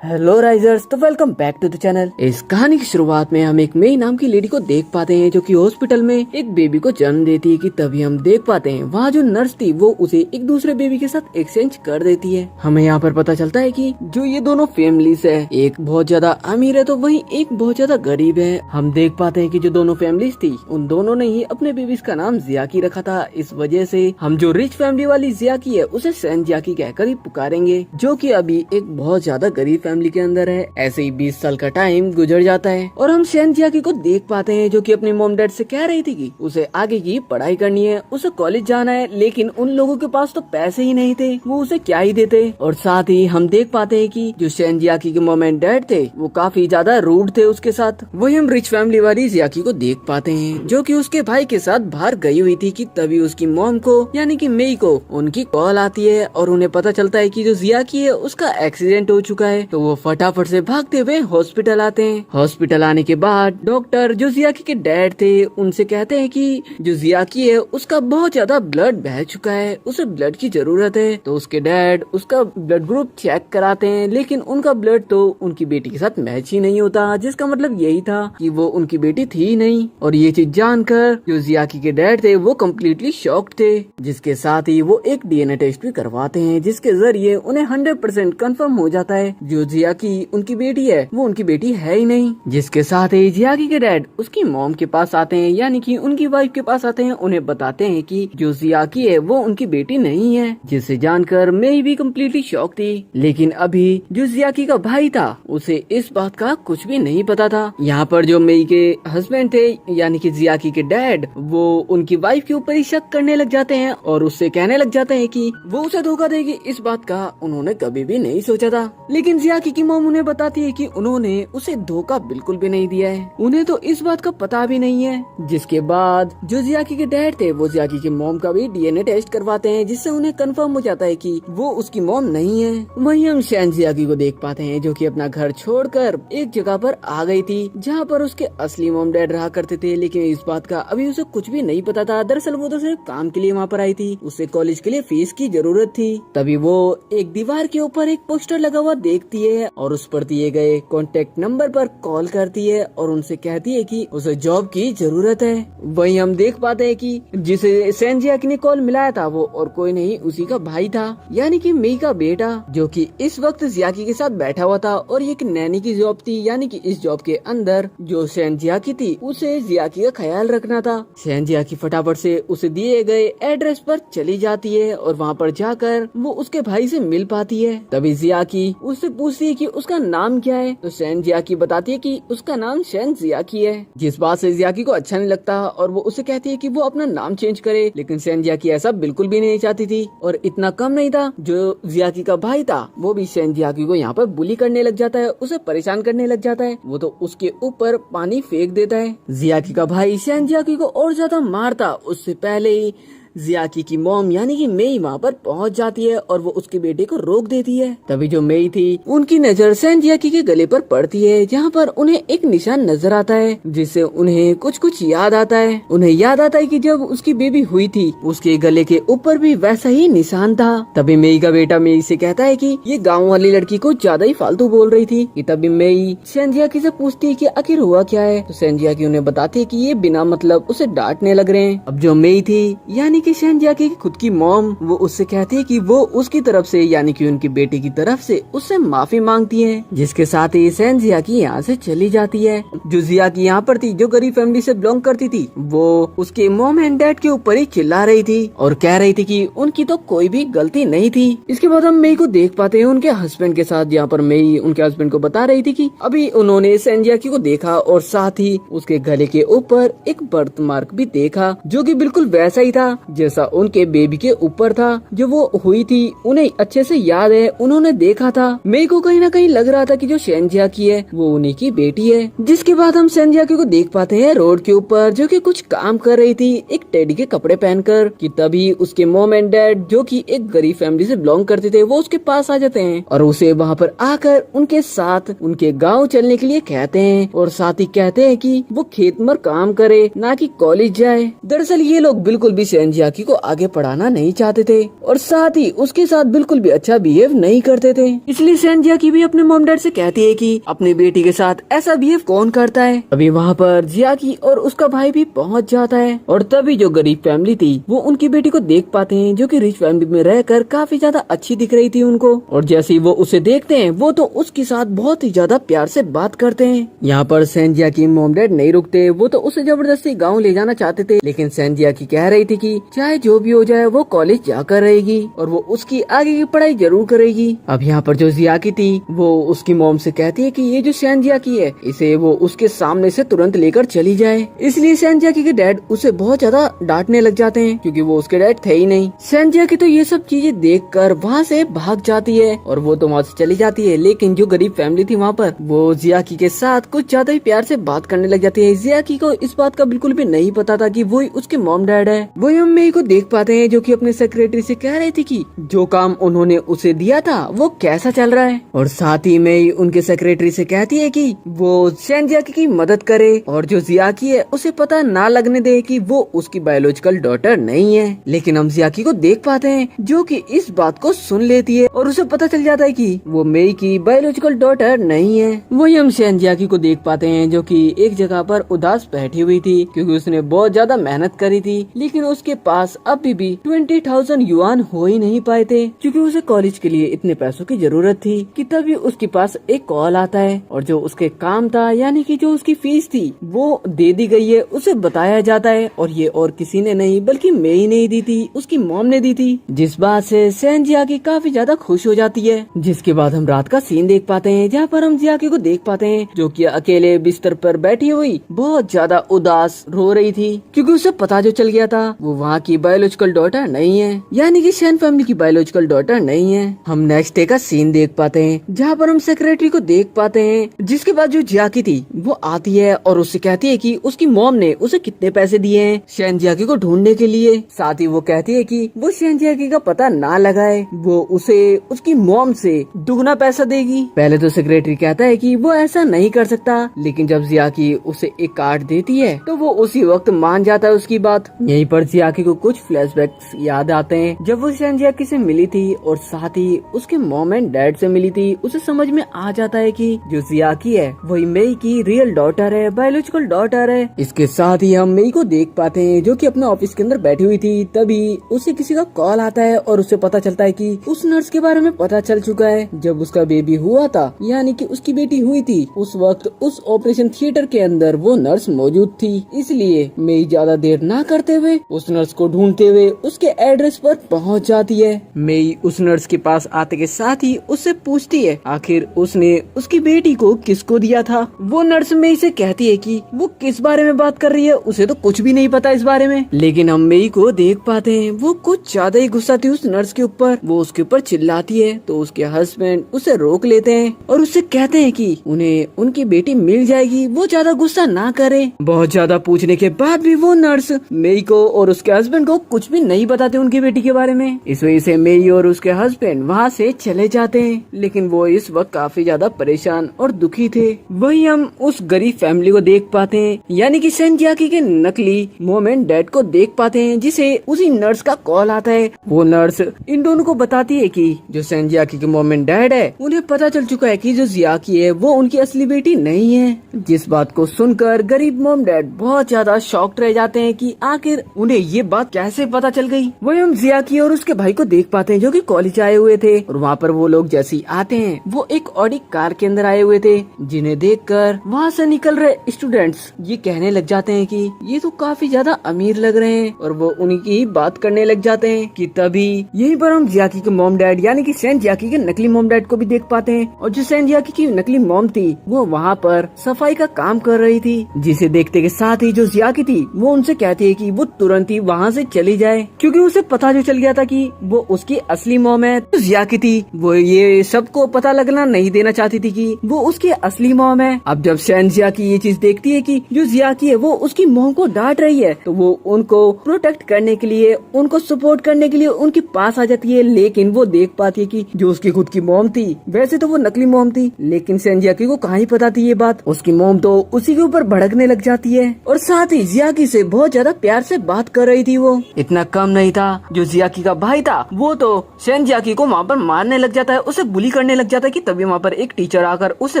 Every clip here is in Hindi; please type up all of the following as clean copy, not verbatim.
हेलो राइजर्स, तो welcome back to the channel. इस कहानी की शुरुआत में हम एक मेई नाम की लेडी को देख पाते हैं जो कि हॉस्पिटल में एक बेबी को जन्म देती है। कि तभी हम देख पाते हैं वहाँ जो नर्स थी वो उसे एक दूसरे बेबी के साथ एक्सचेंज कर देती है। हमें यहाँ पर पता चलता है कि जो ये दोनों फैमिलीज है, एक बहुत ज्यादा अमीर है तो वहीं एक बहुत ज्यादा गरीब है। हम देख पाते हैं कि जो दोनों फैमिलीज थी उन दोनों ने ही अपने बेबीज का नाम जियाकी रखा था। इस वजह से हम जो रिच फैमिली वाली जियाकी है उसे सैन जियाकी कहकर ही पुकारेंगे, जो कि अभी एक बहुत ज्यादा गरीब फैमिली के अंदर है। ऐसे ही 20 साल का टाइम गुजर जाता है और हम सैन जियाकी को देख पाते हैं जो कि अपनी मॉम डैड से कह रही थी कि उसे आगे की पढ़ाई करनी है, उसे कॉलेज जाना है, लेकिन उन लोगों के पास तो पैसे ही नहीं थे, वो उसे क्या ही देते। और साथ ही हम देख पाते हैं कि जो सैन जियाकी के मॉम एंड डैड थे वो काफी ज्यादा रूड थे उसके साथ। वही हम रिच फैमिली वाली जियाकी को देख पाते हैं जो कि उसके भाई के साथ बाहर गई हुई थी। कि तभी उसकी मॉम को यानी कि मेई को उनकी कॉल आती है और उन्हें पता चलता है कि जो जियाकी है उसका एक्सीडेंट हो चुका है। तो वो फटाफट से भागते हुए हॉस्पिटल आते हैं। हॉस्पिटल आने के बाद डॉक्टर जो जियाकी के डैड थे उनसे कहते हैं कि जो जियाकी है उसका बहुत ज्यादा ब्लड बह चुका है, उसे ब्लड की जरूरत है। तो उसके डैड उसका ब्लड ग्रुप चेक कराते हैं, लेकिन उनका ब्लड तो उनकी बेटी के साथ मैच ही नहीं होता, जिसका मतलब यही था कि वो उनकी बेटी थी ही नहीं। और ये चीज जानकर जो जियाकी के डैड थे वो कम्प्लीटली शॉक्ड थे, जिसके साथ ही वो एक डीएनए टेस्ट भी करवाते हैं, जिसके जरिए उन्हें 100% कंफर्म हो जाता है जो जियाकी उनकी बेटी है वो उनकी बेटी है ही नहीं। जिसके साथ ही जियाकी के डैड उसकी मॉम के पास आते हैं, यानी कि उनकी वाइफ के पास आते हैं, उन्हें बताते हैं कि जो जियाकी है वो उनकी बेटी नहीं है। जिसे जानकर मैं भी कम्प्लीटली शॉक थी। लेकिन अभी जो जियाकी का भाई था उसे इस बात का कुछ भी नहीं पता था। यहाँ पर जो मेई के हस्बैंड थे यानी कि जियाकी के डैड, वो उनकी वाइफ के ऊपर ही शक करने लग जाते हैं और उससे कहने लग जाते हैं कि वो उसे धोखा देगी। इस बात का उन्होंने कभी भी नहीं सोचा था। लेकिन जियाकी की मॉम उन्हें बताती है कि उन्होंने उसे धोखा बिल्कुल भी नहीं दिया है, उन्हें तो इस बात का पता भी नहीं है। जिसके बाद जो जियाकी के डैड थे वो जियाकी की मॉम का भी डीएनए टेस्ट करवाते हैं, जिससे उन्हें कंफर्म हो जाता है कि वो उसकी मॉम नहीं है। वहीं हम सैन जियाकी को देख पाते हैं जो कि अपना घर छोड़कर एक जगह पर आ गई थी जहाँ पर उसके असली मॉम डैड रहा करते थे, लेकिन इस बात का अभी उसे कुछ भी नहीं पता था। दरअसल वो तो सिर्फ काम के लिए वहाँ पर आई थी, उसे कॉलेज के लिए फीस की जरूरत थी। तभी वो एक दीवार के ऊपर एक पोस्टर लगा हुआ देखती है और उस पर दिए गए कॉन्टेक्ट नंबर पर कॉल करती है और उनसे कहती है कि उसे जॉब की जरूरत है। वहीं हम देख पाते हैं कि जिसे सैन जियाकी ने कॉल मिलाया था वो और कोई नहीं उसी का भाई था, यानी कि मेई का बेटा, जो कि इस वक्त जियाकी के साथ बैठा हुआ था। और ये एक नैनी की जॉब थी, यानी कि इस जॉब के अंदर जो सैन जियाकी थी उसे जियाकी का ख्याल रखना था। सैन जियाकी फटाफट से उसे दिए गए एड्रेस पर चली जाती है और वहाँ पर जाकर वो उसके भाई से मिल पाती है। तभी जियाकी उससे पूछती है कि उसका नाम क्या है। तो सैन जियाकी बताती है कि उसका नाम सैन जियाकी है, जिस बात से जियाकी को अच्छा नहीं लगता और वो उसे कहती है कि वो अपना नाम चेंज करे। लेकिन सैन जियाकी ऐसा बिल्कुल भी नहीं चाहती थी। और इतना कम नहीं था, जो जियाकी का भाई था वो भी सैन जियाकी को यहाँ पर बुली करने लग जाता है, उसे परेशान करने लग जाता है। वो तो उसके ऊपर पानी फेंक देता है। जियाकी का भाई सैन जियाकी को और ज्यादा मारता उससे पहले ही जियाकी की मॉम यानी कि मेई वहाँ पर पहुँच जाती है और वो उसके बेटे को रोक देती है। तभी जो मेई थी उनकी नजर सैन जियाकी के गले पर पड़ती है, जहाँ पर उन्हें एक निशान नजर आता है, जिससे उन्हें कुछ कुछ याद आता है। उन्हें याद आता है कि जब उसकी बेबी हुई थी उसके गले के ऊपर भी वैसा ही निशान था। तभी मेई का बेटा मेई से कहता है कि ये गाँव वाली लड़की को ज्यादा ही फालतू बोल रही थी। कि तभी मेई सैन जियाकी से पूछती है कि आखिर हुआ क्या है। तो सैन जियाकी उन्हें बताती है कि ये बिना मतलब उसे डांटने लग रहे हैं। अब जो मेई थी यानी कि सैन जियाकी की खुद की मॉम, वो उससे कहती है कि वो उसकी तरफ से यानी कि उनकी बेटी की तरफ से उससे माफी मांगती है। जिसके साथ ही सैन जियाकी यहाँ से चली जाती है। जो जियाकी यहाँ पर थी, जो गरीब फैमिली से बिलोंग करती थी, वो उसके मॉम एंड डैड के ऊपर ही चिल्ला रही थी और कह रही थी कि उनकी तो कोई भी गलती नहीं थी। इसके बाद हम मेई को देख पाते हैं उनके हस्बैंड के साथ, जहाँ पर मेई उनके हस्बैंड को बता रही थी कि अभी उन्होंने सैन जियाकी को देखा और साथ ही उसके गले के ऊपर एक बर्थ मार्क भी देखा, जो कि बिल्कुल वैसा ही था जैसा उनके बेबी के ऊपर था। जो वो हुई थी उन्हें अच्छे से याद है, उन्होंने देखा था। मेई को कहीं ना कहीं लग रहा था कि जो सैन जियाकी है वो उन्हीं की बेटी है। जिसके बाद हम सैन जियाकी को देख पाते हैं रोड के ऊपर, जो कि कुछ काम कर रही थी एक टेडी के कपड़े पहनकर। कि तभी उसके मॉम एंड डैड, जो कि एक गरीब फैमिली से बिलोंग करते थे, वो उसके पास आ जाते हैं और उसे वहाँ पर आकर उनके साथ उनके गाँव चलने के लिए कहते हैं और साथ ही कहते हैं कि वो खेत में काम करे, ना कि कॉलेज जाए। दरअसल ये लोग बिल्कुल भी सैन जियाकी को आगे पढ़ाना नहीं चाहते थे और साथ ही उसके साथ बिल्कुल भी अच्छा बिहेव नहीं करते थे। इसलिए सेन जियाकी भी अपने मॉम डैड से कहती है कि अपनी बेटी के साथ ऐसा बिहेव कौन करता है। अभी वहाँ पर जियाकी और उसका भाई भी पहुँच जाता है और तभी जो गरीब फैमिली थी वो उनकी बेटी को देख पाते हैं, जो कि रिच फैमिली में रहकर काफी ज्यादा अच्छी दिख रही थी उनको। और जैसे ही वो उसे देखते हैं वो तो उसके साथ बहुत ही ज्यादा प्यार से बात करते हैं। यहाँ पर सेन जियाकी मॉम डैड नहीं रुकते, वो तो उसे जबरदस्ती गाँव ले जाना चाहते थे, लेकिन सेन जियाकी कह रही थी कि चाहे जो भी हो जाए वो कॉलेज जाकर रहेगी और वो उसकी आगे की पढ़ाई जरूर करेगी। अब यहाँ पर जो जियाकी थी वो उसकी मॉम से कहती है कि ये जो सेन जियाकी है इसे वो उसके सामने से तुरंत लेकर चली जाए। इसलिए सेन जियाकी के डैड उसे बहुत ज्यादा डांटने लग जाते हैं क्योंकि वो उसके डैड थे ही नहीं। सेन जियाकी तो ये सब चीजें देखकर वहाँ से भाग जाती है और वो तो वहाँ से चली जाती है, लेकिन जो गरीब फैमिली थी वहाँ पर वो जियाकी के साथ कुछ ज्यादा ही प्यार से बात करने लग जाती है। जियाकी को इस बात का बिल्कुल भी नहीं पता था कि वो उसके मॉम डैड है। वही हम मेई को देख पाते हैं जो कि अपने सेक्रेटरी से कह रही थी कि जो काम उन्होंने उसे दिया था वो कैसा चल रहा है, और साथ ही मेई उनके सेक्रेटरी से कहती है कि वो सेन जियाकी की मदद करे और जो जियाकी है उसे पता ना लगने दे कि वो उसकी बायोलॉजिकल डॉटर नहीं है। लेकिन हम जियाकी को देख पाते हैं जो कि इस बात को सुन लेती है और उसे पता चल जाता है कि वो मेई की बायोलॉजिकल डॉटर नहीं है। वही हम सेन जियाकी को देख पाते हैं जो कि एक जगह पर उदास बैठी हुई थी क्योंकि उसने बहुत ज्यादा मेहनत करी थी, लेकिन उसके पास अभी भी 20,000 युआन हो ही नहीं पाए थे क्योंकि उसे कॉलेज के लिए इतने पैसों की जरूरत थी कि तभी उसके पास एक कॉल आता है और जो उसके काम था यानी कि जो उसकी फीस थी वो दे दी गई है, उसे बताया जाता है और ये और किसी ने नहीं बल्कि मेई ने ही दी थी, उसकी मॉम ने दी थी, जिस बात से सेन जियाकी काफी ज्यादा खुश हो जाती है। जिसके बाद हम रात का सीन देख पाते हैं जहाँ पर हम जियाकी को देख पाते हैं जो कि अकेले बिस्तर पर बैठी हुई बहुत ज्यादा उदास रो रही थी क्योंकि उसे पता जो चल गया था वो वहाँ की बायोलॉजिकल डॉटर नहीं है, यानी कि सेन फैमिली की बायोलॉजिकल डॉटर नहीं है। हम नेक्स्ट डे का सीन देख पाते हैं जहाँ पर हम सेक्रेटरी को देख पाते हैं, जिसके बाद जो जियाकी थी वो आती है और उससे कहती है कि उसकी मॉम ने उसे कितने पैसे दिए हैं सेन जियाकी को ढूंढने के लिए। साथ ही वो कहती है कि वो सेन जियाकी का पता ना लगाए, वो उसे उसकी मॉम से दुगना पैसा देगी। पहले तो सेक्रेटरी कहता है कि वो ऐसा नहीं कर सकता, लेकिन जब जियाकी उसे एक कार्ड देती है तो वो उसी वक्त मान जाता है उसकी बात। यहीं पर जियाकी को कुछ फ्लैशबैक्स याद आते हैं जब वो सेन जियाकी से मिली थी और साथ ही उसके मॉम एंड डैड से मिली थी। उसे समझ में आ जाता है कि जो जियाकी है वही मेई की रियल डॉटर है, बायोलॉजिकल डॉटर है। इसके साथ ही हम मेई को देख पाते हैं जो कि अपने ऑफिस के अंदर बैठी हुई थी, तभी उसे किसी का कॉल आता है और उसे पता चलता है कि उस नर्स के बारे में पता चल चुका है। जब उसका बेबी हुआ था यानी कि उसकी बेटी हुई थी उस वक्त उस ऑपरेशन थिएटर के अंदर वो नर्स मौजूद थी। इसलिए मेई ज्यादा देर ना करते हुए उस नर्स को ढूंढते हुए उसके एड्रेस पर पहुंच जाती है। मेई उस नर्स के पास आते के साथ ही उससे पूछती है आखिर उसने उसकी बेटी को किसको दिया था। वो नर्स मेई से कहती है कि वो किस बारे में बात कर रही है, उसे तो कुछ भी नहीं पता इस बारे में। लेकिन हम मेई को देख पाते हैं वो कुछ ज्यादा ही गुस्सा थी उस नर्स के ऊपर, वो उसके ऊपर चिल्लाती है तो उसके हस्बैंड उसे रोक लेते हैं और उससे कहते हैं कि उन्हें उनकी बेटी मिल जाएगी, वो ज्यादा गुस्सा ना करे। बहुत ज्यादा पूछने के बाद भी वो नर्स मेई को और उसके हस्बैंड को कुछ भी नहीं बताते उनकी बेटी के बारे में। इस वजह से मेई और उसके हस्बैंड वहाँ से चले जाते हैं, लेकिन वो इस वक्त काफी ज्यादा परेशान और दुखी थे। वही हम उस गरीब फैमिली को देख पाते हैं यानी कि सेन जियाकी के नकली मॉम एंड डैड को देख पाते हैं, जिसे उसी नर्स का कॉल आता है। वो नर्स इन दोनों को बताती है कि जो सेन जियाकी के मॉम एंड डैड है उन्हें पता चल चुका है कि जो जियाकी है वो उनकी असली बेटी नहीं है। जिस बात को सुनकर गरीब मॉम डैड बहुत ज्यादा शॉक्ड रह जाते हैं कि आखिर उन्हें ये बात कैसे पता चल गई। वही हम जियाकी और उसके भाई को देख पाते हैं जो कि कॉलेज आए हुए थे और वहाँ पर वो लोग जैसे ही आते हैं वो एक ऑडी कार के अंदर आए हुए थे, जिन्हें देखकर वहाँ से निकल रहे स्टूडेंट्स ये कहने लग जाते हैं कि ये तो काफी ज्यादा अमीर लग रहे हैं और वो उनकी ही बात करने लग जाते हैं कि तभी यहीं पर हम जियाकी के मॉम डैड यानी कि सेन जियाकी के नकली मॉम डैड को भी देख पाते हैं और जो सेन जियाकी की नकली मॉम थी वो वहाँ पर सफाई का काम कर रही थी, जिसे देखते के साथ ही जो जियाकी थी वो उनसे कहती है कि वो तुरंत ही वहाँ से चली जाए क्योंकि उसे पता जो चल गया था कि वो उसकी असली मॉम है। तो जियाकी थी वो ये सबको पता लगना नहीं देना चाहती थी कि वो उसकी असली मॉम है। अब जब सेन जियाकी ये चीज देखती है कि जो जियाकी है वो उसकी मॉम को डांट रही है तो वो उनको प्रोटेक्ट करने के लिए, उनको सपोर्ट करने के लिए उनके पास आ जाती है, लेकिन वो देख पाती है कि जो उसकी खुद की मॉम थी वैसे तो वो नकली मॉम थी, लेकिन सेन जियाकी को कहाँ ही पता थी ये बात। उसकी मॉम तो उसी के ऊपर भड़कने लग जाती है और साथ ही जियाकी से बहुत ज्यादा प्यार से बात कर रही थी थी वो। इतना कम नहीं था, जो जियाकी का भाई था वो तो सेन जियाकी को वहाँ पर मारने लग जाता है, उसे बुली करने लग जाता है कि तभी वहाँ पर एक टीचर आकर उसे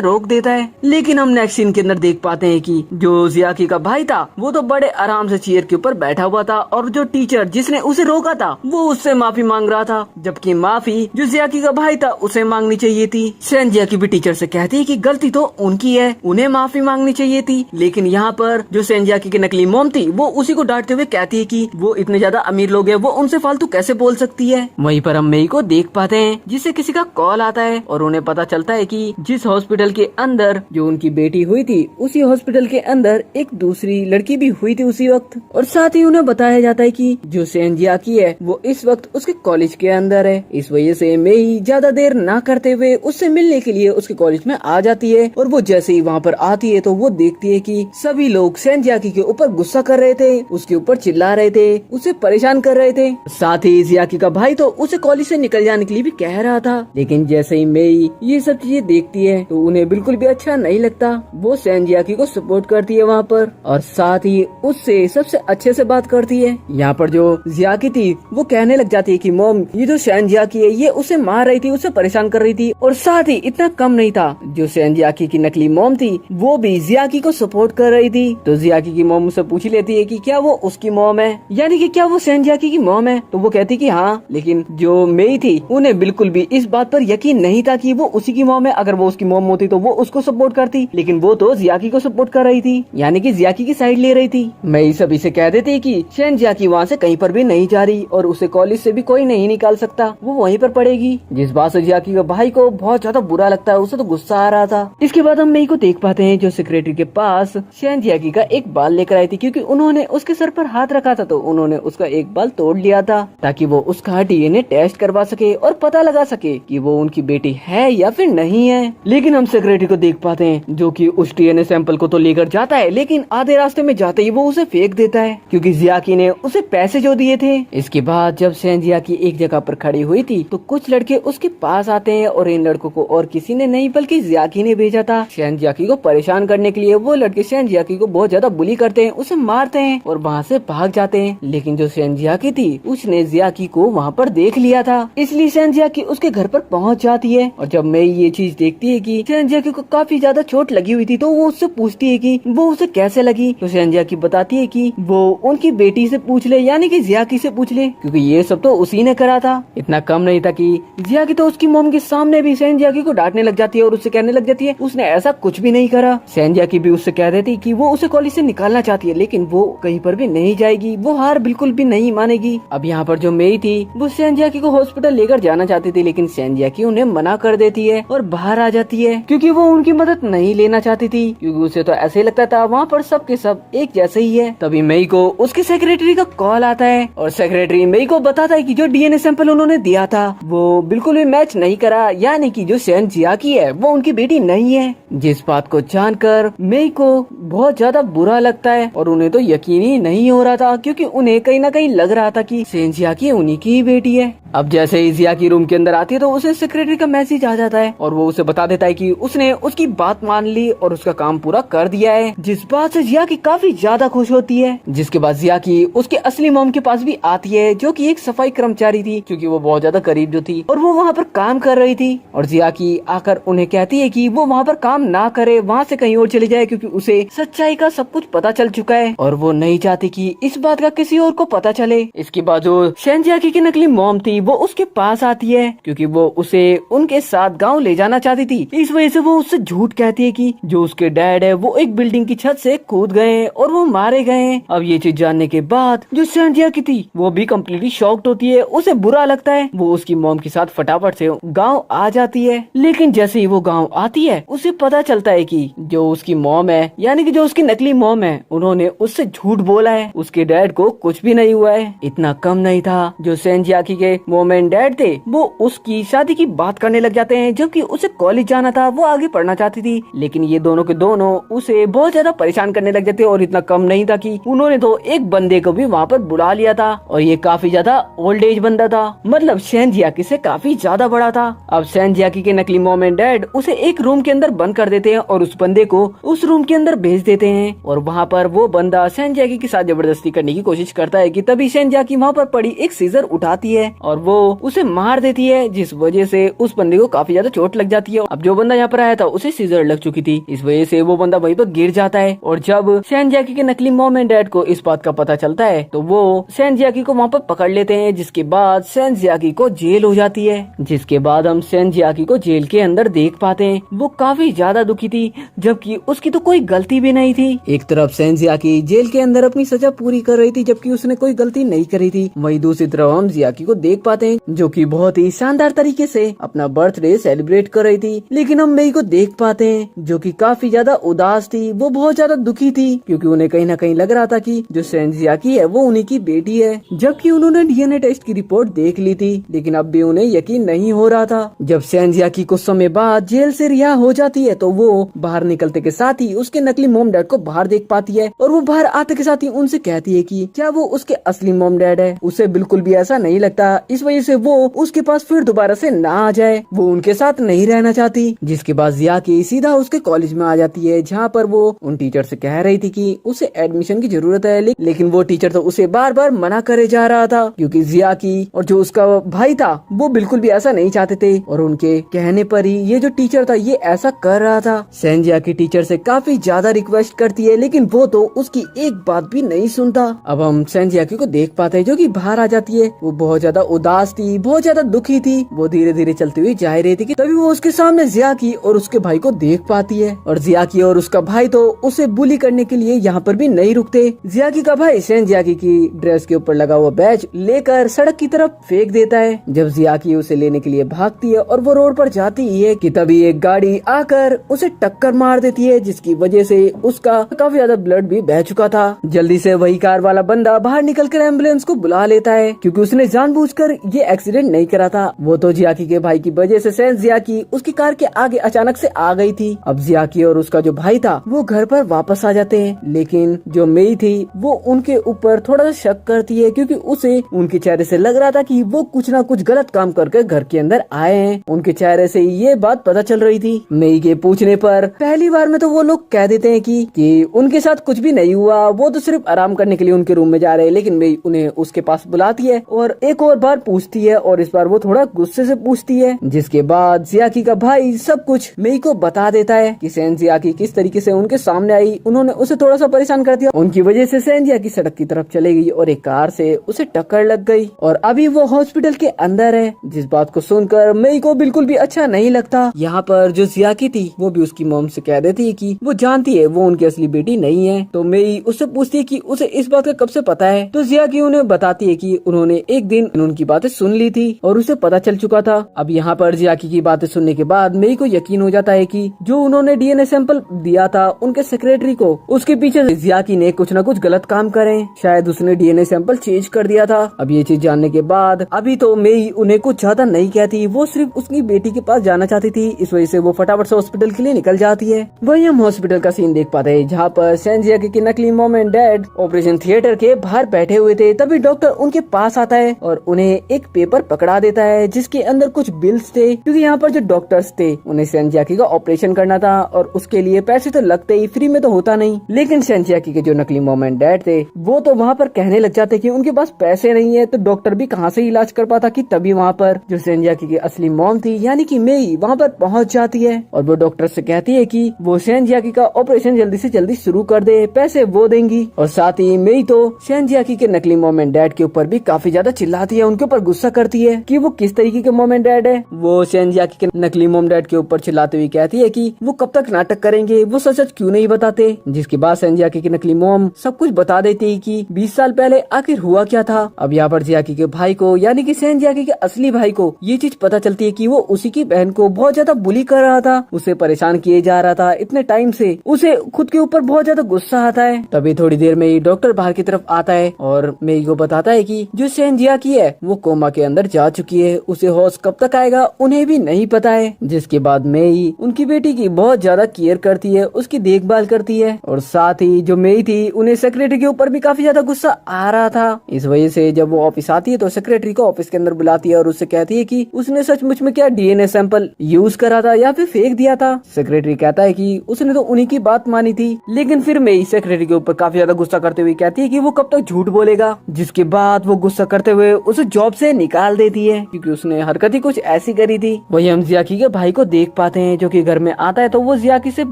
रोक देता है। लेकिन हम नेक्स्ट सीन के अंदर देख पाते हैं कि जो जियाकी का भाई था वो तो बड़े आराम से चेयर के ऊपर बैठा हुआ था और जो टीचर जिसने उसे रोका था वो उससे माफी मांग रहा था, जबकि माफी जो जियाकी का भाई था उसे मांगनी चाहिए थी। सेन जियाकी भी टीचर से कहती है कि गलती तो उनकी है, उन्हें माफी मांगनी चाहिए थी। लेकिन यहाँ पर जो सेन जियाकी की नकली मॉम थी वो उसी को डांटते हुए कहती है कि वो इतने ज्यादा अमीर लोग हैं, वो उनसे फालतू कैसे बोल सकती है। वहीं पर हम मेई को देख पाते हैं जिससे किसी का कॉल आता है और उन्हें पता चलता है कि जिस हॉस्पिटल के अंदर जो उनकी बेटी हुई थी उसी हॉस्पिटल के अंदर एक दूसरी लड़की भी हुई थी उसी वक्त। और साथ ही उन्हें बताया जाता है कि जो सेन जियाकी है वो इस वक्त उसके कॉलेज के अंदर है। इस वजह से मेई ज्यादा देर ना करते हुए उससे मिलने के लिए उसके कॉलेज में आ जाती है। और वो जैसे ही वहाँ पर आती है तो वो देखती है कि सभी लोग सेन जियाकी के ऊपर गुस्सा कर रहे थे, उसके ऊपर चिल्ला रहे थे, उसे परेशान कर रहे थे। साथ ही जियाकी का भाई तो उसे कॉलेज से निकल जाने के लिए भी कह रहा था। लेकिन जैसे ही मेई ये सब चीजें देखती है तो उन्हें बिल्कुल भी अच्छा नहीं लगता। वो सेन जियाकी को सपोर्ट करती है वहाँ पर और साथ ही उससे सबसे अच्छे से बात करती है। यहाँ पर जो जियाकी थी वो कहने लग जाती है कि मॉम ये जो सेन जियाकी है ये उसे मार रही थी, उसे परेशान कर रही थी। और साथ ही इतना कम नहीं था, जो सेन जियाकी की नकली मॉम थी वो भी जियाकी को सपोर्ट कर रही थी। तो जियाकी की मॉम उसे पूछ लेती है कि क्या वो उसकी मॉम है, यानी कि क्या वो सेन जियाकी की मॉम है। तो वो कहती कि हाँ, लेकिन जो मेई थी उन्हें बिल्कुल भी इस बात पर यकीन नहीं था कि वो उसी की मॉम है। अगर वो उसकी मॉम होती तो वो उसको सपोर्ट करती, लेकिन वो तो जियाकी को सपोर्ट कर रही थी, यानी कि जियाकी की साइड ले रही थी। मेई सभी से कह देती कि सेन जियाकी वहाँ से कहीं पर भी नहीं जा रही और उसे कॉलेज से भी कोई नहीं निकाल सकता, वो वहीं पर पड़ेगी। जिस बात से जियाकी के भाई को बहुत ज्यादा बुरा लगता है, उसे तो गुस्सा आ रहा था। इसके बाद हम मेई को देख पाते हैं जो सेक्रेटरी के पास सेन जियाकी का एक बाल लेकर आई थी, क्योंकि उन्होंने उसके सर पर हाथ रखा था तो उन्होंने उसका एक बाल तोड़ लिया था ताकि वो उसका डीएनए टेस्ट करवा सके और पता लगा सके कि वो उनकी बेटी है या फिर नहीं है। लेकिन हम सेक्रेटरी को देख पाते हैं जो कि उस डीएनए सैंपल को तो लेकर जाता है, लेकिन आधे रास्ते में जाते ही वो उसे फेंक देता है, क्योंकि जियाकी ने उसे पैसे जो दिए थे। इसके बाद जब सेन जियाकी एक जगह पर खड़ी हुई थी तो कुछ लड़के उसके पास आते हैं और इन लड़कों को और किसी ने नहीं बल्कि जियाकी ने भेजा था सेन जियाकी को परेशान करने के लिए। वो लड़के सेन जियाकी को बहुत ज्यादा बुली करते हैं, उसे मारते हैं और वहाँ से भाग जाते हैं। लेकिन जो सेन जियाकी थी उसने जियाकी को वहाँ पर देख लिया था, इसलिए सेन जियाकी उसके घर पर पहुँच जाती है। और जब मैं ये चीज देखती है कि सेन जियाकी को काफी ज्यादा चोट लगी हुई थी तो वो उससे पूछती है कि वो उसे कैसे लगी। तो सेन जियाकी बताती है कि वो उनकी बेटी से पूछ ले, यानी कि जियाकी से पूछ ले, क्योंकि ये सब तो उसी ने करा था। इतना कम नहीं था कि जियाकी तो उसकी मॉम के सामने भी सेन जियाकी को डांटने लग जाती है और उससे कहने लग जाती है उसने ऐसा कुछ भी नहीं करा। सेन जियाकी भी उससे कह देती कि वो उसे कॉलेज से निकालना चाहती है, लेकिन वो कहीं पर भी नहीं जाएगी, वो हार बिल्कुल भी नहीं मानेगी। अब यहाँ पर जो मेई थी वो सेन जियाकी को हॉस्पिटल लेकर जाना चाहती थी, लेकिन सेन जियाकी उन्हें मना कर देती है और बाहर आ जाती है, क्योंकि वो उनकी मदद नहीं लेना चाहती थी, क्योंकि उसे तो ऐसे लगता था वहाँ पर सब के सब एक जैसे ही है। तभी मेई को उसके सेक्रेटरी का कॉल आता है और सेक्रेटरी मेई को बताता है कि जो डीएनए सैंपल उन्होंने दिया था वो बिल्कुल भी मैच नहीं करा, यानी कि जो सेन जियाकी है वो उनकी बेटी नहीं है। जिस बात को जानकर मेई को बहुत ज्यादा बुरा लगता है और उन्हें तो यकीन ही नहीं हो रहा था, क्योंकि उन्हें कहीं ना कहीं लग रहा था कि सेन जियाकी उन्हीं की ही बेटी है। अब जैसे ही जियाकी रूम के अंदर आती है तो उसे सेक्रेटरी का मैसेज आ जाता है और वो उसे बता देता है कि उसने उसकी बात मान ली और उसका काम पूरा कर दिया है, जिस बात से जियाकी काफी ज्यादा खुश होती है। जिसके बाद जियाकी उसके असली मॉम के पास भी आती है जो कि एक सफाई कर्मचारी थी, क्योंकि वो बहुत ज्यादा करीब जो थी और वो वहाँ पर काम कर रही थी। और जियाकी आकर उन्हें कहती है कि वो वहाँ पर काम ना करे, वहाँ से कहीं और चले जाए, क्योंकि उसे सच्चाई का सब कुछ पता चल चुका है और वो नहीं चाहती कि इस बात का किसी और को पता चले। इसके बाद जो सेन जियाकी की नकली मॉम थी वो उसके पास आती है, क्योंकि वो उसे उनके साथ गांव ले जाना चाहती थी। इस वजह से वो उससे झूठ कहती है कि जो उसके डैड है वो एक बिल्डिंग की छत से कूद गए और वो मारे गए। अब ये चीज जानने के बाद जो सेन जियाकी थी वो भी कम्प्लीटली शॉक्ड होती है, उसे बुरा लगता है। वो उसकी मॉम के साथ फटाफट से गाँव आ जाती है, लेकिन जैसे ही वो गाँव आती है उसे पता चलता है कि जो उसकी मॉम है, यानी कि जो उसकी नकली मॉम है, उन्होंने उससे झूठ बोला है, उसके डैड को कुछ भी नहीं हुआ है। इतना कम नहीं था, जो सेन जियाकी के मॉम एंड डैड थे वो उसकी शादी की बात करने लग जाते हैं, जबकि उसे कॉलेज जाना था, वो आगे पढ़ना चाहती थी। लेकिन ये दोनों के दोनों उसे बहुत ज्यादा परेशान करने लग जाते। और इतना कम नहीं था कि उन्होंने तो एक बंदे को भी वहाँ पर बुला लिया था, और ये काफी ज्यादा ओल्ड एज बंदा था, मतलब सेन जियाकी से काफी ज्यादा बड़ा था। अब सेन जियाकी के नकली मॉम एंड डैड उसे एक रूम के अंदर बंद कर देते हैं और उस बंदे को उस रूम के अंदर भेज देते हैं। और वहाँ पर वो बंदा सेन जियाकी के साथ जबरदस्ती करने की कोशिश करता है कि तभी सेन जियाकी वहाँ पर पड़ी एक सीजर उठाती है और वो उसे मार देती है, जिस वजह से उस बंदे को काफी ज्यादा चोट लग जाती है। अब जो बंदा यहाँ पर आया था उसे सीजर लग चुकी थी, इस वजह से वो बंदा वहीं पर गिर जाता है। और जब सेन जियाकी के नकली मॉम एंड डैड को इस बात का पता चलता है तो वो सेन जियाकी को वहाँ पर पकड़ लेते हैं, जिसके बाद सेन जियाकी को जेल हो जाती है। जिसके बाद हम सेन जियाकी को जेल के अंदर देख पाते हैं। वो काफी ज्यादा दुखी थी, जबकि उसकी तो कोई गलती भी नहीं थी। एक तरफ सेन जियाकी जेल के अंदर अपनी सजा पूरी कर रही थी, जबकि उसने कोई गलती नहीं करी थी। वहीं दूसरी तरफ हम जियाकी को देख पाते हैं जो कि बहुत ही शानदार तरीके से अपना बर्थडे सेलिब्रेट कर रही थी। लेकिन हम मेई को देख पाते हैं जो कि काफी ज्यादा उदास थी, वो बहुत ज्यादा दुखी थी, क्योंकि उन्हें कहीं ना कहीं लग रहा था कि जो सेन जियाकी है वो उन्हीं की बेटी है, जबकि उन्होंने डीएनए टेस्ट की रिपोर्ट देख ली थी। लेकिन अब भी उन्हें यकीन नहीं हो रहा था। जब सेन जियाकी कुछ समय बाद जेल से रिहा हो जाती है तो वो बाहर निकलते के साथ ही उसके नकली मॉम डैड को बाहर देख पाती है, और वो बाहर आते के साथ ही उनसे कहती है कि क्या वो उसके असली मॉम डैड है। उसे बिल्कुल भी ऐसा नहीं लगता, इस वजह से वो उसके पास फिर दोबारा से ना आ जाए, वो उनके साथ नहीं रहना चाहती। जिसके बाद जियाकी सीधा उसके कॉलेज में आ जाती है, जहाँ पर वो उन टीचर से कह रही थी कि उसे एडमिशन की जरूरत है। लेकिन वो टीचर तो उसे बार बार मना करे जा रहा था, क्योंकि जियाकी और जो उसका भाई था वो बिल्कुल भी ऐसा नहीं चाहते थे, और उनके कहने पर ही ये जो टीचर था ये ऐसा कर रहा था। सेन जियाकी टीचर से काफी ज्यादा रिक्वेस्ट करती है, लेकिन वो तो उसकी एक बात भी नहीं सुनता। अब हम सेन जियाकी को देख पाते हैं जो कि बाहर आ जाती है। वो बहुत ज्यादा उदास थी, बहुत ज्यादा दुखी थी। वो धीरे धीरे चलती हुई जा रही थी कि तभी वो उसके सामने जियाकी और उसके भाई को देख पाती है, और जियाकी और उसका भाई तो उसे बुली करने के लिए यहाँ पर भी नहीं रुकते। जियाकी का भाई सेन जियाकी की ड्रेस के ऊपर लगा हुआ बैज लेकर सड़क की तरफ फेंक देता है। जब जियाकी उसे लेने के लिए भागती है और वो रोड पर जाती है कि तभी एक गाड़ी आकर उसे टक्कर मार देती है, जिसकी वजह से उसका काफी ज्यादा ब्लड भी बह चुका था। जल्दी से वही कार वाला बंदा बाहर निकलकर एम्बुलेंस को बुला लेता है, क्योंकि उसने जानबूझकर ये एक्सीडेंट नहीं करा था। वो तो जियाकी के भाई की वजह से सेन जियाकी उसकी कार के आगे अचानक से आ गई थी। अब जियाकी और उसका जो भाई था वो घर पर वापस आ जाते हैं, लेकिन जो मेई थी वो उनके ऊपर थोड़ा सा शक करती है, क्योंकि उसे उनके चेहरे से लग रहा था कि वो कुछ ना कुछ गलत काम करके घर के अंदर आए हैं। उनके चेहरे से ये बात पता चल रही थी। मेई के पूछने पर पहली बार में तो वो लोग कह देते हैं कि उनके साथ कुछ भी नहीं हुआ, वो तो सिर्फ आराम करने के लिए उनके रूम में जा रहे हैं। लेकिन मेई उन्हें उसके पास बुलाती है और एक और बार पूछती है, और इस बार वो थोड़ा गुस्से से पूछती है। जिसके बाद जियाकी का भाई सब कुछ मेई को बता देता है कि सेन जियाकी किस तरीके से उनके सामने आई, उन्होंने उसे थोड़ा सा परेशान कर दिया, उनकी वजह से सेन जियाकी सड़क की तरफ चले गई और एक कार से उसे टक्कर लग गई, और अभी वो हॉस्पिटल के अंदर है। जिस बात को सुनकर मेई को बिल्कुल भी अच्छा नहीं लगता। यहाँ पर जो जियाकी थी वो भी उसकी मॉम से कह देती है कि वो जानती है वो उनकी असली बेटी नहीं है। तो मेई उससे पूछती है कि उसे इस बात का कब से पता है। तो जियाकी उन्हें बताती है कि उन्होंने एक दिन उनकी बातें सुन ली थी और उसे पता चल चुका था। अब यहाँ पर जियाकी की बातें सुनने के बाद मेई को यकीन हो जाता है कि जो उन्होंने डीएनए सैंपल दिया था उनके सेक्रेटरी को, उसके पीछे जियाकी ने कुछ न कुछ गलत काम करे, शायद उसने डीएनए सैंपल चेंज कर दिया था। अब ये चीज जानने के बाद अभी तो मेई उन्हें कुछ ज्यादा नहीं कहती, वो सिर्फ उसकी बेटी के पास जाना चाहती थी, इस वजह से वो फटाफट से हॉस्पिटल के लिए निकल जाती है। वही हम हॉस्पिटल का सीन देख पाते हैं, जहाँ पर सेन जियाकी के नकली mom and dad operation theatre के बाहर बैठे हुए थे। तभी डॉक्टर उनके पास आता है और उन्हें एक पेपर पकड़ा देता है जिसके अंदर कुछ बिल्स थे, क्योंकि यहाँ पर जो डॉक्टर्स थे उन्हें सेन जियाकी का ऑपरेशन करना था और उसके लिए पैसे तो लगते ही, फ्री में तो होता नहीं। लेकिन सेन जियाकी के जो नकली मॉम एंड डैड थे वो तो वहाँ पर कहने लग जाते कि उनके पास पैसे नहीं है, तो डॉक्टर भी कहाँ से इलाज कर पाता। कि तभी वहाँ पर जो सेन जियाकी की असली मॉम थी यानी कि मेई वहाँ पर पहुँच जाती है और वो डॉक्टर से कहती है कि वो सेन जियाकी का ऑपरेशन जल्दी से जल्दी शुरू कर दे, पैसे वो देंगी। और साथ ही मेई तो सेन जियाकी के नकली मॉम एंड डैड के ऊपर भी काफी ज्यादा चिल्लाती है, उनके ऊपर गुस्सा करती है कि वो किस तरीके के मॉम एंड डैड है। वो सेन जियाकी के नकली मॉम डैड के ऊपर चिल्लाते हुए कहती है कि वो कब तक नाटक करेंगे, वो सच सच क्यों नहीं बताते। जिसके बाद सेन जियाकी की नकली मॉम सब कुछ बता देती है कि 20 साल पहले आखिर हुआ क्या था। अब यहाँ पर जियाकी के भाई को यानी कि सेन जियाकी के असली भाई को ये चीज पता चलती है कि वो उसी की बहन को बहुत ज्यादा बुली कर रहा था, उसे परेशान किए जा रहा था इतने टाइम से, उसे खुद के ऊपर बहुत ज्यादा गुस्सा आता है। तभी थोड़ी देर में ही डॉक्टर बाहर की तरफ आता है और मेई को बताता है कि जो सेन जियाकी है वो कोमा के अंदर जा चुकी है। उसे होश कब तक आएगा उन्हें भी नहीं पता है। जिसके बाद मेई उनकी बेटी की बहुत ज्यादा केयर करती है, उसकी देखभाल करती है। और साथ ही जो मेई थी उन्हें सेक्रेटरी के ऊपर भी काफी ज्यादा गुस्सा आ रहा था। इस वजह से जब वो ऑफिस आती है तो सेक्रेटरी को ऑफिस के अंदर बुलाती है और उससे कहती है कि उसने सचमुच में क्या डीएनए सैंपल यूज करा था या फिर फेंक दिया था। सेक्रेटरी कहता है कि उसने तो उन्हीं की बात मानी थी। लेकिन फिर मेई सेक्रेटरी के ऊपर काफी ज्यादा गुस्सा करते हुए कहती है कि वो कब तक झूठ बोलेगा। जिसके बाद वो गुस्सा करते हुए उसे जॉब से निकाल देती है क्योंकि उसने हरकत ही कुछ ऐसी करी थी। वही हम जियाकी के भाई को देख पाते हैं जो कि घर में आता है तो वो जियाकी से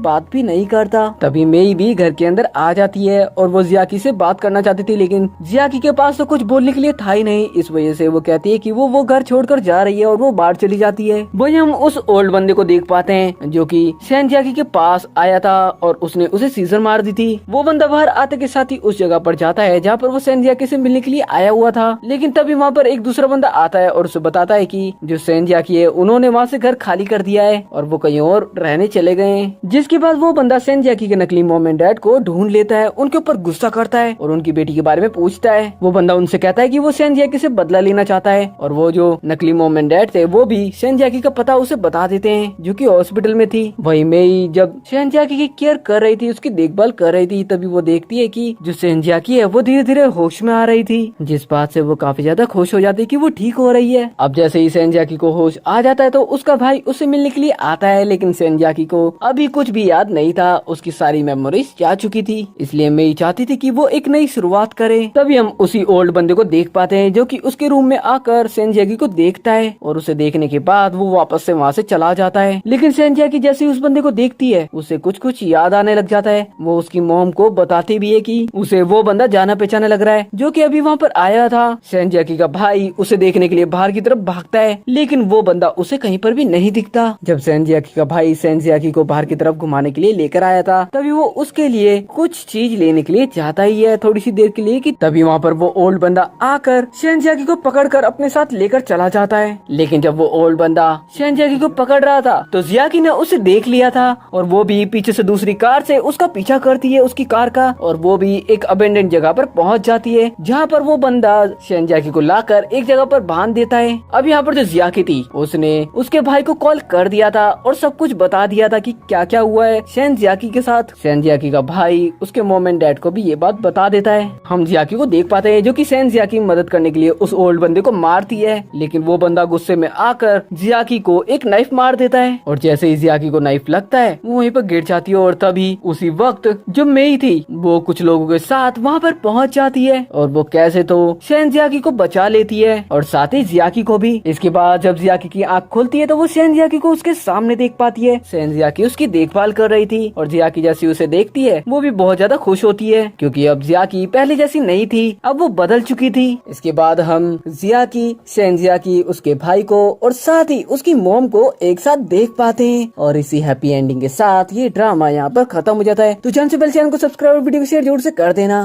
बात भी नहीं करता। तभी मेई भी घर के अंदर आ जाती है और वो जियाकी से बात करना चाहती थी, लेकिन जियाकी के पास तो कुछ बोलने के लिए था ही नहीं। इस वजह से वो कहती है कि वो घर छोड़कर जा रही है और वो बाहर चली जाती है। वही हम उस ओल्ड बंदे को देख पाते हैं जो कि सैन जियाकी के पास आया था और उसने उसे सीजर मार दी थी। वो बंदा बाहर आते के साथ ही उस जगह पर जाता है जहाँ पर वो सैन जियाकी से मिलने के लिए आया हुआ था। लेकिन तभी वहाँ पर एक दूसरा बंदा आता है और उसे बताता है कि जो सैन जियाकी है उन्होंने वहाँ से घर खाली कर दिया है और वो कहीं और रहने चले गए हैं। जिसके बाद वो बंदा सैन जियाकी के नकली मॉम एंड डैड को ढूंढ लेता है, उनके ऊपर गुस्सा करता है और उनकी बेटी के बारे में पूछता है। वो बंदा उनसे कहता है कि वो सैन जियाकी से बदला लेना चाहता है और वो जो नकली मॉम एंड डैड थे वो भी सैन जियाकी का पता उसे बता देते हैं जो कि हॉस्पिटल में थी। वही मेई जब सैन जियाकी की केयर कर रही थी, उसकी देखभाल कर रही थी, तभी वो देखती है कि जो सैन जियाकी है वो धीरे धीरे होश में आ रही थी। जिस बात से वो काफी ज्यादा खुश हो जाती है कि वो ठीक हो रही है। अब जैसे ही सैन जियाकी को होश आ जाता है तो उसका भाई उससे मिलने के लिए आता है, लेकिन सैन जियाकी को अभी कुछ भी याद नहीं था, उसकी सारी मेमोरीज जा चुकी थी। इसलिए मेई चाहती थी कि वो एक नई शुरुआत करे। तभी हम उसी ओल्ड बंदे को देख पाते हैं जो कि उसके रूम में आकर सैन जियाकी को देखता है और उसे देखने के बाद वो वापस से वहाँ से चला जाता है। लेकिन सैन जियाकी जैसे ही उस बंदे को देखती है उसे कुछ कुछ याद आने लग जाता है। वो उसकी मॉम को बताती भी है कि उसे वो बंदा जाना पहचाना लग रहा है जो कि अभी वहाँ पर आया था। सैन जियाकी का भाई उसे देखने के लिए बाहर की तरफ भागता है, लेकिन वो बंदा उसे कहीं पर भी नहीं दिखता। जब सैन जियाकी का भाई सैन जियाकी को बाहर की तरफ घुमाने के लिए लेकर आया था तभी वो उसके लिए कुछ चीज लेने के लिए जाता ही है थोड़ी सी देर के लिए कि तभी वहाँ पर वो ओल्ड बंदा आकर सैन जियाकी को पकड़कर अपने साथ लेकर चला जाता है। लेकिन जब वो ओल्ड बंदा सैन जियाकी को पकड़ रहा था तो जियाकी ने उसे देख लिया था और वो भी पीछे से दूसरी कार से उसका पीछा करती है, उसकी कार का, और वो भी एक अबेंडेंट जगह पर पहुंच जाती है जहाँ पर वो बंदा सैन जियाकी को लाकर एक जगह पर बांध देता है। अब यहाँ पर जो जियाकी थी उसने उसके भाई को कॉल कर दिया था और सब कुछ बता दिया था कि क्या क्या हुआ है सैन जियाकी के साथ। सैन जियाकी का भाई उसके मॉम एंड डैड को भी ये बात बता देता है। हम जियाकी को देख पाते हैं जो कि सैन जियाकी की मदद करने के लिए उस ओल्ड बंदे को मारती है, लेकिन वो बंदा गुस्से में आकर जियाकी को एक नाइफ मार देता है और जैसे ही जियाकी को नाइफ लगता है वो वहीं पर गिर जाती है। और तभी उसी वक्त जो मेई थी वो कुछ लोगों के साथ वहाँ पर पहुँच जाती है और वो कैसे तो सैन जियाकी को बचा लेती है और साथ ही जियाकी को भी। इसके बाद जब जियाकी की आँख खुलती है तो वो सैन जियाकी को उसके सामने देख पाती है। सैन जियाकी उसकी देखभाल कर रही थी और जियाकी जैसी उसे देखती है वो भी बहुत ज्यादा खुश होती है क्योंकि अब जियाकी पहले जैसी नहीं थी, अब वो बदल चुकी थी। इसके बाद हम जियाकी, सैन जियाकी, उसके भाई को और साथ ही उसकी मॉम को एक साथ देख पाते हैं और इसी हैप्पी एंडिंग के साथ ये ड्रामा यहाँ पर खत्म हो जाता है। तो चैनल को सब्सक्राइब और वीडियो को शेयर जरूर से कर देना।